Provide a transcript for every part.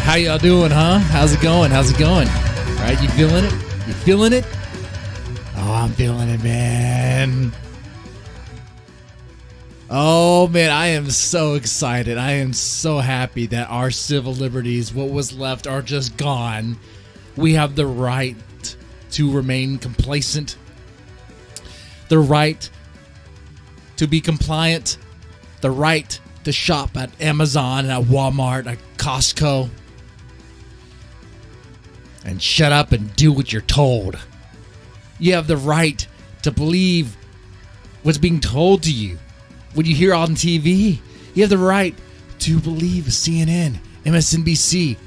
How y'all doing, huh? How's it going? How's it going? Right? You feeling it? You feeling it? Oh, I'm feeling it, man. Oh, man, I am so excited. I am so happy that our civil liberties, what was left, are just gone. We have the right to remain complacent, the right to be compliant, the right to shop at Amazon, at Walmart, at Costco, and shut up and do what you're told. You have the right to believe what's being told to you when you hear on TV. You have the right to believe CNN, MSNBC,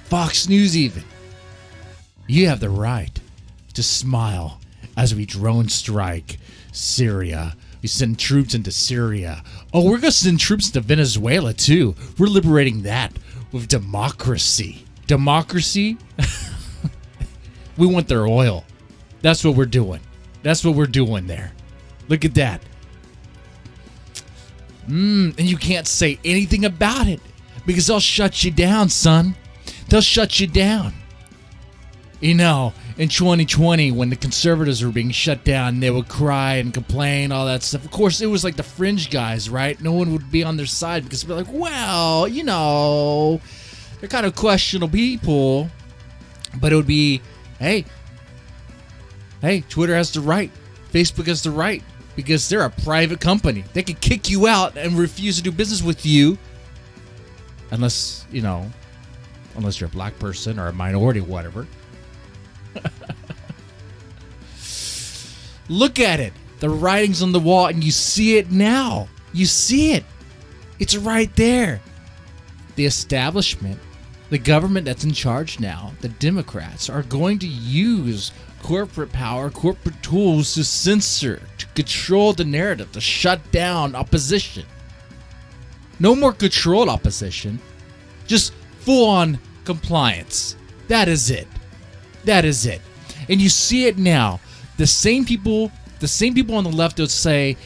Fox News even. You have the right to smile as we drone strike Syria. We send troops into Syria. Oh, we're going to send troops into Venezuela too. We're liberating that with democracy. Democracy? We want their oil. That's what we're doing. That's what we're doing there. Look at that. And you can't say anything about it because they'll shut you down, son. They'll shut you down. You know, in 2020, when the conservatives were being shut down, they would cry and complain, all that stuff. Of course, it was like the fringe guys, right? No one would be on their side because they'd be like, well, you know, they're kind of questionable people. But it would be, hey, Twitter has the right. Facebook has the right because they're a private company. They could kick you out and refuse to do business with you unless you're a black person or a minority, whatever. Look at it. The writing's on the wall and you see it now. You see it. It's right there. The establishment, the government that's in charge now, the Democrats, are going to use corporate power, corporate tools to censor, to control the narrative, to shut down opposition. No more controlled opposition, just full-on compliance. That is it. That is it. And you see it now. The same people on the left would say,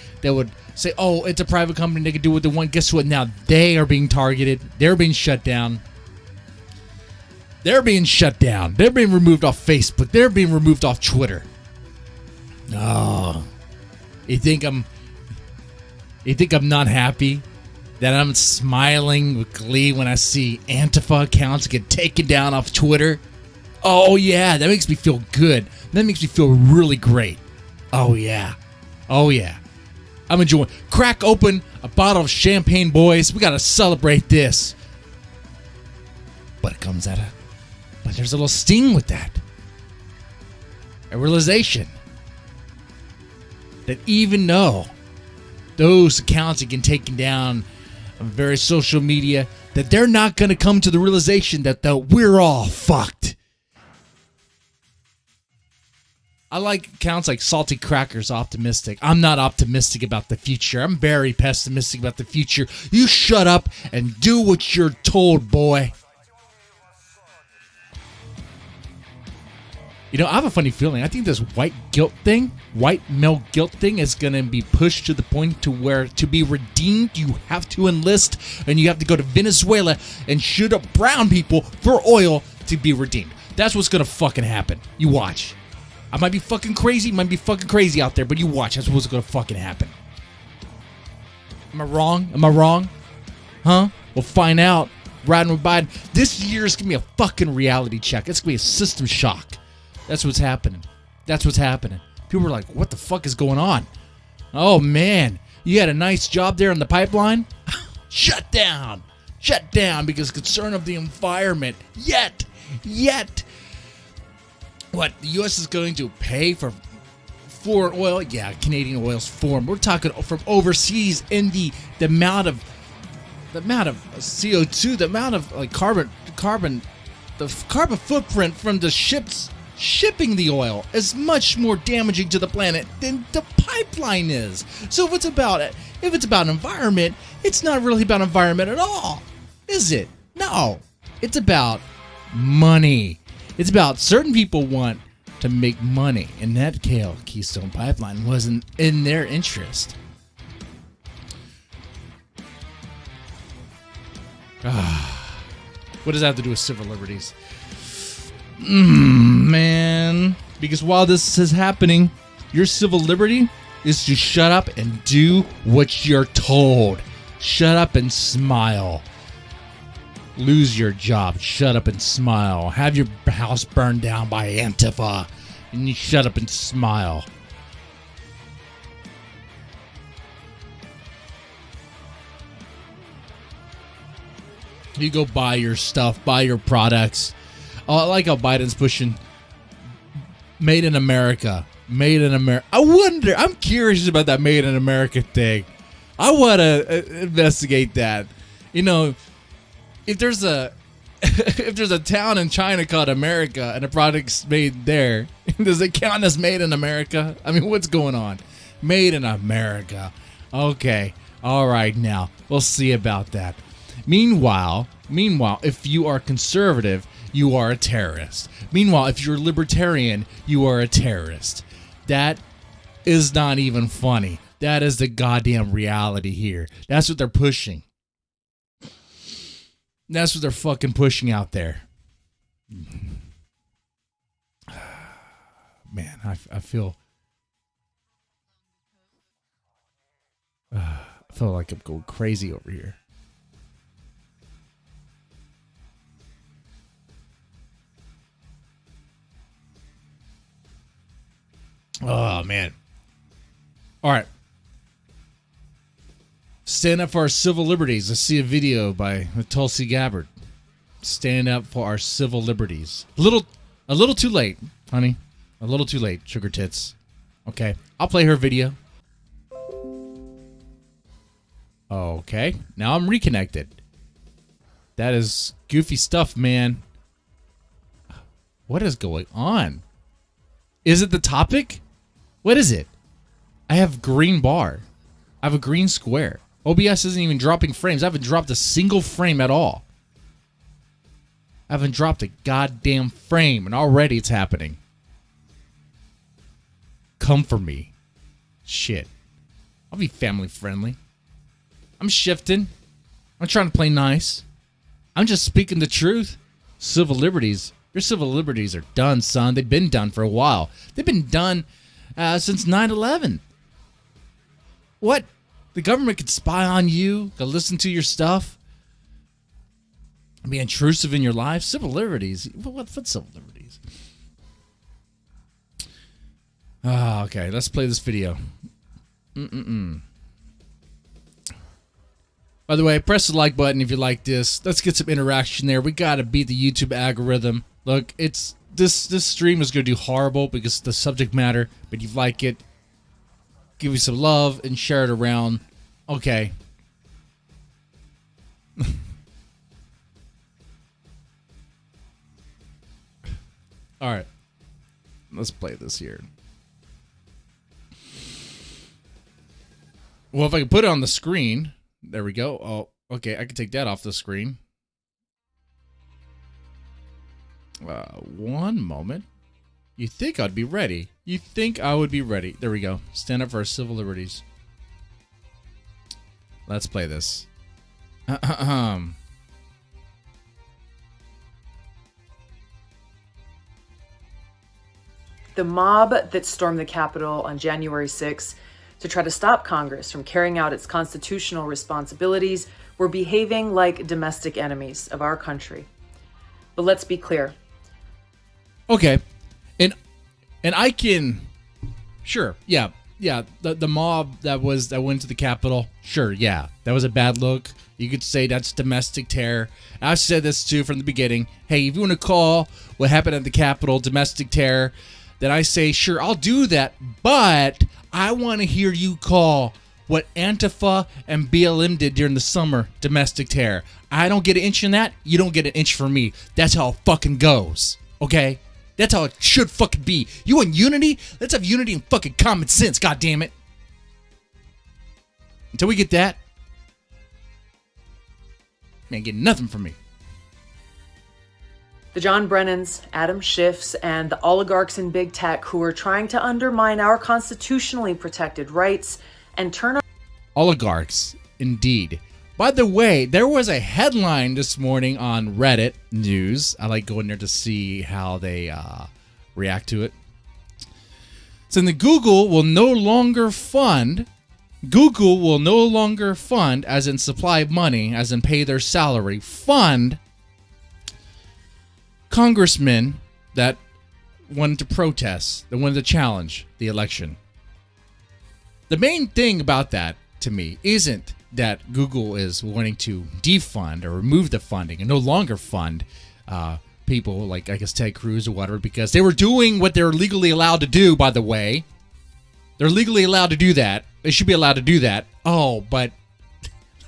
oh, it's a private company, they can do what they want. Guess what? Now they are being targeted. They're being shut down. They're being shut down. They're being removed off Facebook. They're being removed off Twitter. Oh, you think I'm not happy that I'm smiling with glee when I see Antifa accounts get taken down off Twitter? Oh yeah, that makes me feel good. That makes me feel really great. Oh yeah. Oh yeah. I'm enjoying. Crack open a bottle of champagne, boys. We gotta celebrate this. But it comes but there's a little sting with that. A realization that even though those accounts are getting taken down on various social media, that they're not gonna come to the realization that we're all fucked. I like accounts like Salty Crackers Optimistic. I'm not optimistic about the future. I'm very pessimistic about the future. You shut up and do what you're told, boy. You know, I have a funny feeling. I think this white male guilt thing is going to be pushed to the point to where to be redeemed, you have to enlist and you have to go to Venezuela and shoot up brown people for oil to be redeemed. That's what's going to fucking happen. You watch. I might be fucking crazy out there, but you watch. That's what's going to fucking happen. Am I wrong? Huh? We'll find out. Riding with Biden. This year is going to be a fucking reality check. It's going to be a system shock. That's what's happening. People are like, what the fuck is going on? Oh, man. You had a nice job there in the pipeline? Shut down because concern of the environment. Yet. What, the U.S. is going to pay for foreign oil? Yeah, Canadian oil's foreign. We're talking from overseas in the amount of CO2, the amount of like carbon, the carbon footprint from the ships shipping the oil is much more damaging to the planet than the pipeline is. So if it's about environment, it's not really about environment at all, is it? No, it's about money. It's about certain people want to make money, and that Keystone Pipeline wasn't in their interest. What does that have to do with civil liberties? Man. Because while this is happening, your civil liberty is to shut up and do what you're told. Shut up and smile. Lose your job. Shut up and smile. Have your house burned down by Antifa. And you shut up and smile. You go buy your stuff, buy your products. Oh, I like how Biden's pushing Made in America. Made in America. I'm curious about that Made in America thing. I want to investigate that. You know, if there's a town in China called America and a product's made there, does it count as Made in America? I mean, what's going on? Made in America. Okay. All right, now. We'll see about that. Meanwhile, if you are conservative, you are a terrorist. Meanwhile, if you're libertarian, you are a terrorist. That is not even funny. That is the goddamn reality here. That's what they're pushing. That's what they're fucking pushing out there. Man, I feel like I'm going crazy over here. Oh, man. All right. Stand up for our civil liberties. I see a video by Tulsi Gabbard. Stand up for our civil liberties. A little too late, honey. A little too late, sugar tits. Okay. I'll play her video. Okay. Now I'm reconnected. That is goofy stuff, man. What is going on? Is it the topic? What is it? I have green bar. I have a green square. OBS isn't even dropping frames. I haven't dropped a single frame at all. I haven't dropped a goddamn frame, and already it's happening. Come for me. Shit. I'll be family friendly. I'm shifting. I'm trying to play nice. I'm just speaking the truth. Civil liberties. Your civil liberties are done, son. They've been done for a while. They've been done since 9/11. What? The government could spy on you, could listen to your stuff, be intrusive in your life. Civil liberties. What civil liberties? Okay, let's play this video. By the way, press the like button if you like this. Let's get some interaction there. We gotta beat the YouTube algorithm. Look, it's this stream is gonna do horrible because of the subject matter, but if you like it, give me some love and share it around. Okay. All right. Let's play this here. Well, if I can put it on the screen. There we go. Oh, okay. I can take that off the screen. One moment. You think I'd be ready. You think I would be ready. There we go. Stand up for our civil liberties. Let's play this. The mob that stormed the Capitol on January 6th to try to stop Congress from carrying out its constitutional responsibilities were behaving like domestic enemies of our country. But let's be clear. Okay. And I can sure, yeah. The mob that went to the Capitol, sure, yeah. That was a bad look. You could say that's domestic terror. I've said this too from the beginning. Hey, if you want to call what happened at the Capitol domestic terror, then I say, sure, I'll do that, but I want to hear you call what Antifa and BLM did during the summer domestic terror. I don't get an inch in that. You don't get an inch from me. That's how it fucking goes. Okay? That's how it should fucking be. You want unity? Let's have unity and fucking common sense, goddammit. Until we get that, man, get nothing from me. The John Brennans, Adam Schiffs, and the oligarchs in big tech who are trying to undermine our constitutionally protected rights and turn... Oligarchs, indeed. By the way, there was a headline this morning on Reddit news. I like going there to see how they react to it. Saying that Google will no longer fund, as in supply money, as in pay their salary, fund congressmen that wanted to protest, that wanted to challenge the election. The main thing about that, to me, isn't that Google is wanting to defund or remove the funding and no longer fund people like, I guess, Ted Cruz or whatever, because they were doing what they're legally allowed to do, by the way. They're legally allowed to do that. They should be allowed to do that. Oh, but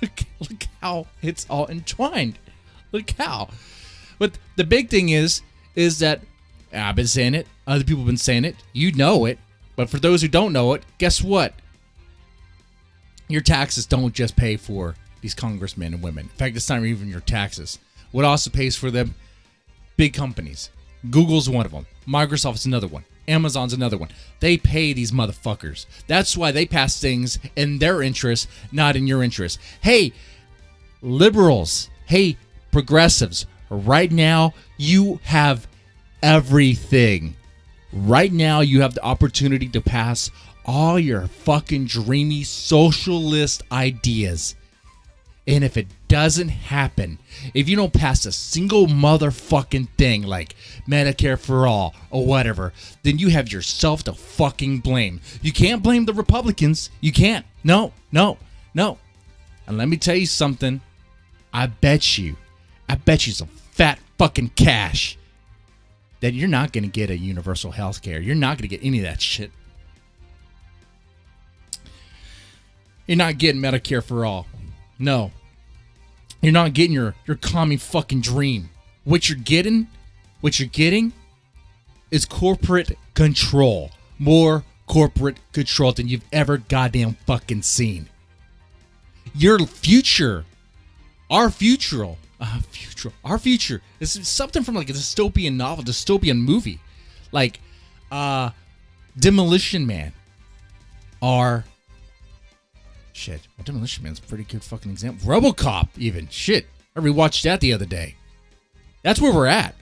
look how it's all entwined. Look how. But the big thing is that I've been saying it. Other people have been saying it. You know it. But for those who don't know it, guess what? Your taxes don't just pay for these congressmen and women. In fact, it's not even your taxes. What also pays for them? Big companies. Google's one of them. Microsoft's another one. Amazon's another one. They pay these motherfuckers. That's why they pass things in their interest, not in your interest. Hey, liberals. Hey, progressives. Right now, you have everything. Right now, you have the opportunity to pass all your fucking dreamy socialist ideas. And if it doesn't happen, if you don't pass a single motherfucking thing like Medicare for all or whatever, then you have yourself to fucking blame. You can't blame the Republicans. You can't. No. And let me tell you something. I bet you some fat fucking cash that you're not going to get a universal health care. You're not going to get any of that shit. You're not getting Medicare for all. No. You're not getting your commie fucking dream. What you're getting is corporate control. More corporate control than you've ever goddamn fucking seen. Your future, our future is something from like a dystopian novel, dystopian movie. Like Demolition Man. Shit, well, Demolition Man's a pretty good fucking example. RoboCop, even. Shit, I rewatched that the other day. That's where we're at.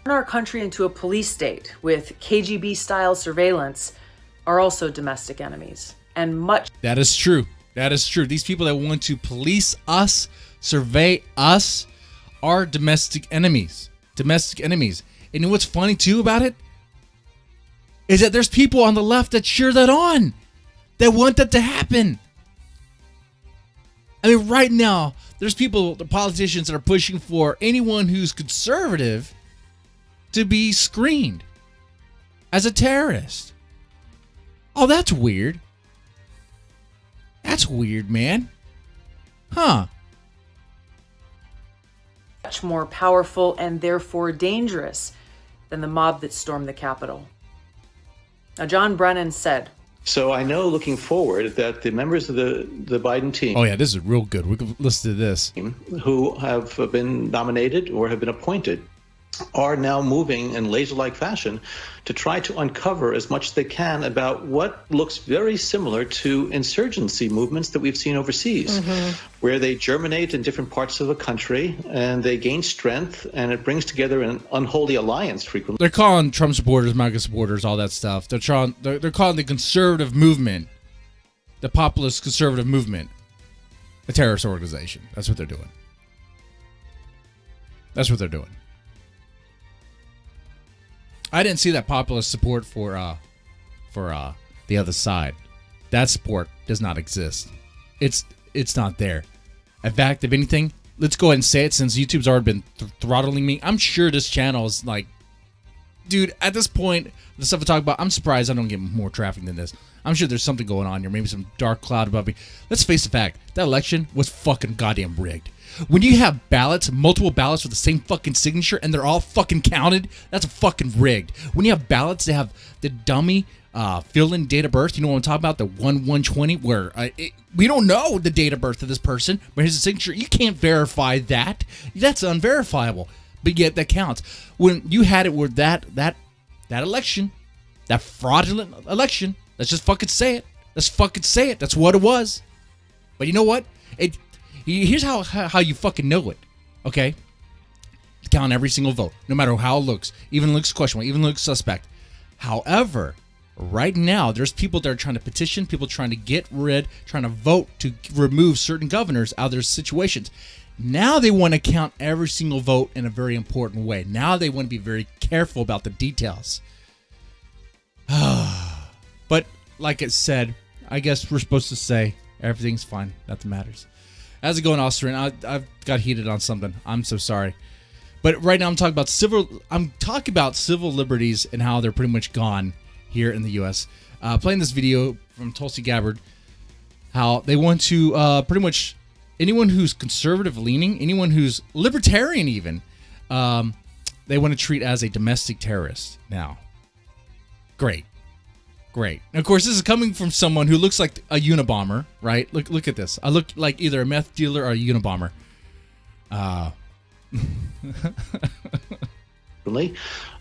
Turn our country into a police state with KGB-style surveillance are also domestic enemies. And much... That is true. That is true. These people that want to police us, survey us, are domestic enemies. Domestic enemies. And you know what's funny, too, about it? Is that there's people on the left that cheer that on. That want that to happen. I mean, right now, there's people, the politicians that are pushing for anyone who's conservative to be screened as a terrorist. Oh, that's weird. That's weird, man. Huh. Much more powerful and therefore dangerous than the mob that stormed the Capitol. Now, John Brennan said, So I know looking forward that the members of the Biden team... Oh, yeah, this is real good. We can listen to this. ...who have been nominated or have been appointed are now moving in laser-like fashion to try to uncover as much as they can about what looks very similar to insurgency movements that we've seen overseas, where they germinate in different parts of the country and they gain strength and it brings together an unholy alliance frequently. They're calling Trump supporters, MAGA supporters, all that stuff. They're calling the conservative movement, the populist conservative movement, a terrorist organization. That's what they're doing. That's what they're doing. I didn't see that populist support for the other side. That support does not exist. It's not there. In fact, if anything, let's go ahead and say it since YouTube's already been throttling me. I'm sure this channel is like, dude, at this point, the stuff I talk about, I'm surprised I don't get more traffic than this. I'm sure there's something going on here, maybe some dark cloud above me. Let's face the fact, that election was fucking goddamn rigged. When you have ballots, multiple ballots with the same fucking signature, and they're all fucking counted, that's fucking rigged. When you have ballots that have the dummy fill-in date of birth, you know what I'm talking about, the 1/120, where we don't know the date of birth of this person, but here's the signature. You can't verify that. That's unverifiable, but yet that counts. When you had it where that election, That fraudulent election. Let's just fucking say it. Let's fucking say it. That's what it was. But you know what? Here's how you fucking know it. Okay? Count every single vote, no matter how it looks. Even looks questionable, even looks suspect. However, right now, there's people that are trying to petition, people trying to vote to remove certain governors out of their situations. Now they want to count every single vote in a very important way. Now they want to be very careful about the details. But like it said, I guess we're supposed to say everything's fine. Nothing matters. How's it going, Austrian? I've got heated on something. I'm so sorry. But right now I'm talking about civil liberties and how they're pretty much gone here in the U.S. Playing this video from Tulsi Gabbard, how they want to pretty much anyone who's conservative leaning, anyone who's libertarian even, they want to treat as a domestic terrorist now. Great. And of course, this is coming from someone who looks like a Unabomber, right? Look at this. I look like either a meth dealer or a Unabomber.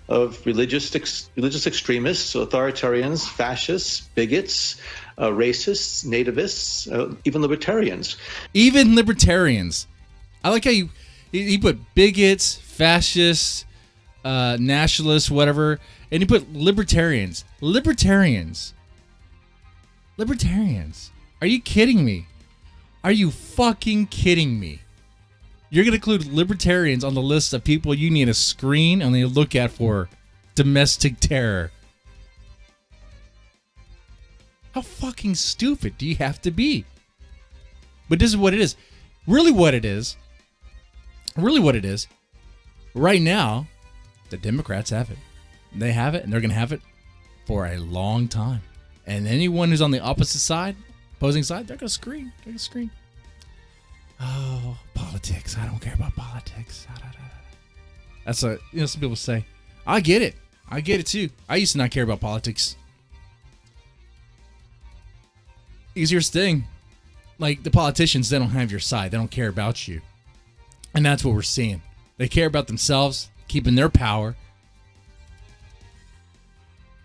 Of religious extremists, authoritarians, fascists, bigots, racists, nativists, even libertarians. Even libertarians. I like how he put bigots, fascists, nationalists, whatever, and he put libertarians. Libertarians. Are you kidding me? Are you fucking kidding me? You're going to include libertarians on the list of people you need to screen and look at for domestic terror. How fucking stupid do you have to be? But this is what it is. Really what it is. Right now, the Democrats have it. They have it, and they're going to have it for a long time. And anyone who's on the opposite side, opposing side, they're going to screen. Oh, politics. I don't care about politics. That's some people say. I get it too. I used to not care about politics. Easiest thing. Like the politicians, they don't have your side. They don't care about you. And that's what we're seeing. They care about themselves, keeping their power.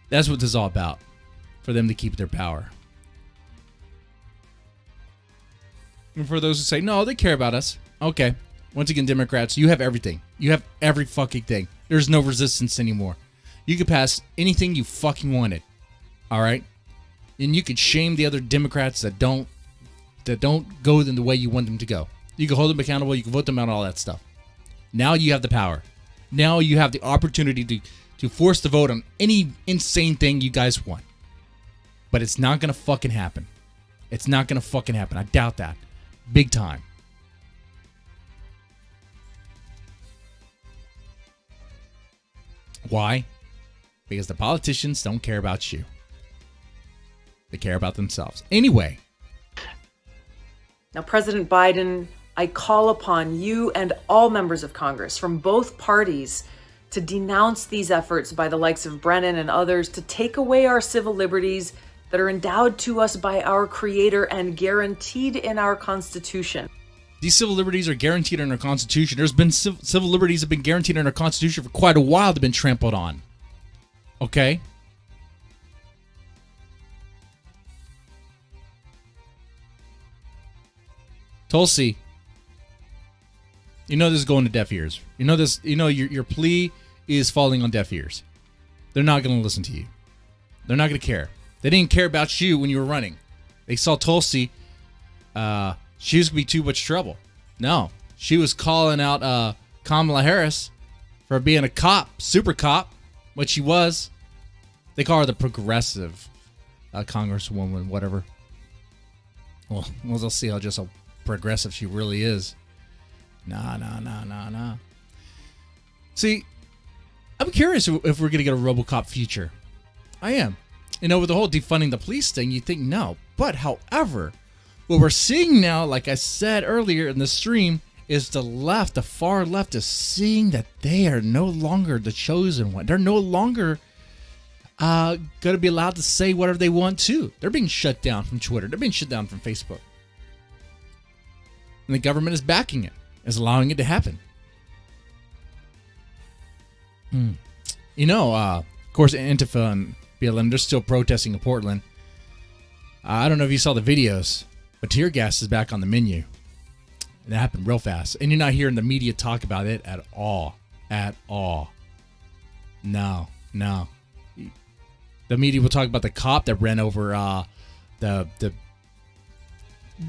That's what this is all about. For them to keep their power. And for those who say, no, they care about us. Okay. Once again, Democrats, you have everything. You have every fucking thing. There's no resistance anymore. You could pass anything you fucking wanted. All right? And you could shame the other Democrats that don't go in the way you want them to go. You can hold them accountable. You can vote them out, all that stuff. Now you have the power. Now you have the opportunity to force the vote on any insane thing you guys want. But it's not going to fucking happen. It's not going to fucking happen. I doubt that. Big time. Why? Because the politicians don't care about you. They care about themselves. Anyway. Now, President Biden, I call upon you and all members of Congress from both parties to denounce these efforts by the likes of Brennan and others to take away our civil liberties that are endowed to us by our Creator and guaranteed in our Constitution. These civil liberties are guaranteed in our Constitution. There's been civil liberties have been guaranteed in our Constitution for quite a while. They've been trampled on. Okay? Tulsi, you know this is going to deaf ears. You know this. You know your plea is falling on deaf ears. They're not going to listen to you. They're not going to care. They didn't care about you when you were running. They saw Tulsi. She was going to be too much trouble. No. She was calling out Kamala Harris for being a cop, super cop, what she was. They call her the progressive congresswoman, whatever. Well, we'll see how just how progressive she really is. Nah. See, I'm curious if we're going to get a RoboCop future. I am. You know, with the whole defunding the police thing, you think no. But, however, what we're seeing now, like I said earlier in the stream, is the left, the far left, is seeing that they are no longer the chosen one. They're no longer going to be allowed to say whatever they want to. They're being shut down from Twitter. They're being shut down from Facebook. And the government is backing it, is allowing it to happen. You know, of course, Antifa and BLM. They're still protesting in Portland. I don't know if you saw the videos, but tear gas is back on the menu. And that happened real fast. And you're not hearing the media talk about it at all. At all. No. The media will talk about the cop that ran over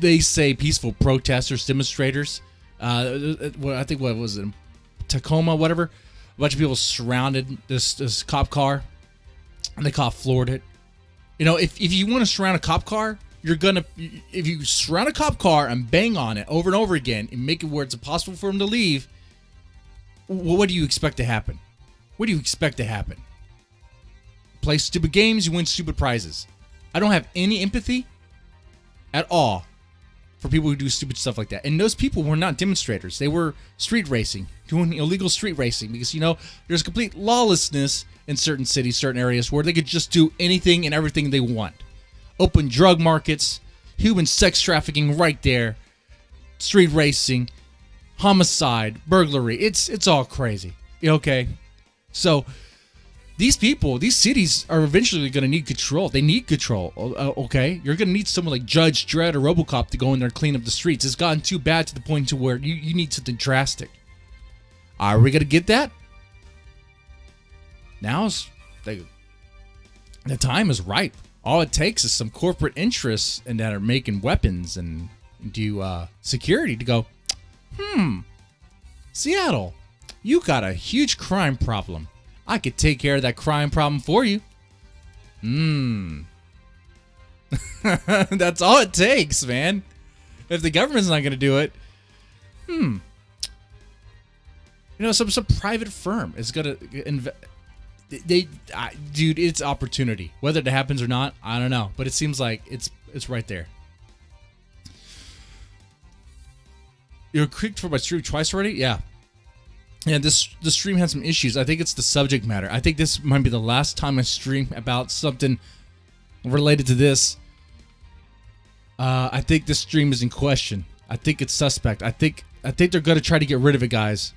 they say peaceful protesters, demonstrators. I think what was it, Tacoma, whatever. A bunch of people surrounded this cop car, and the cop floored it. You know, if you want to surround a cop car, if you surround a cop car and bang on it over and over again and make it where it's impossible for him to leave, what do you expect to happen? What do you expect to happen? Play stupid games, you win stupid prizes. I don't have any empathy at all for people who do stupid stuff like that. And those people were not demonstrators. They were street racing, doing illegal street racing, because, you know, there's complete lawlessness in certain cities, certain areas where they could just do anything and everything they want. Open drug markets, human sex trafficking right there, street racing, homicide, burglary. It's all crazy. Okay? So these people, these cities are eventually going to need control. They need control, okay? You're going to need someone like Judge Dredd or RoboCop to go in there and clean up the streets. It's gotten too bad to the point to where you need something drastic. Are we going to get that? Now's the time is ripe. All it takes is some corporate interests and that are making weapons and do security to go, Seattle, you got a huge crime problem. I could take care of that crime problem for you. That's all it takes, man. If the government's not going to do it, you know, some private firm is going to invest. Dude, it's opportunity. Whether it happens or not, I don't know. But it seems like it's right there. You're clicked for my stream twice already? Yeah. Yeah, the stream had some issues. I think it's the subject matter. I think this might be the last time I stream about something related to this. I think this stream is in question. I think it's suspect. I think they're going to try to get rid of it, guys.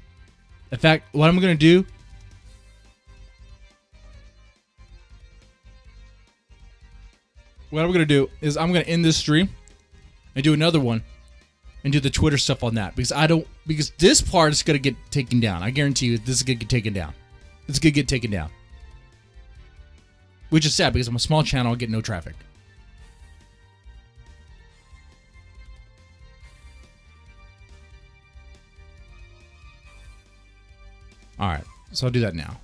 In fact, what I'm going to do... What I'm going to do is I'm going to end this stream and do another one and do the Twitter stuff on that, because this part is going to get taken down. I guarantee you this is going to get taken down. It's going to get taken down. Which is sad because I'm a small channel, I get no traffic. All right, so I'll do that now.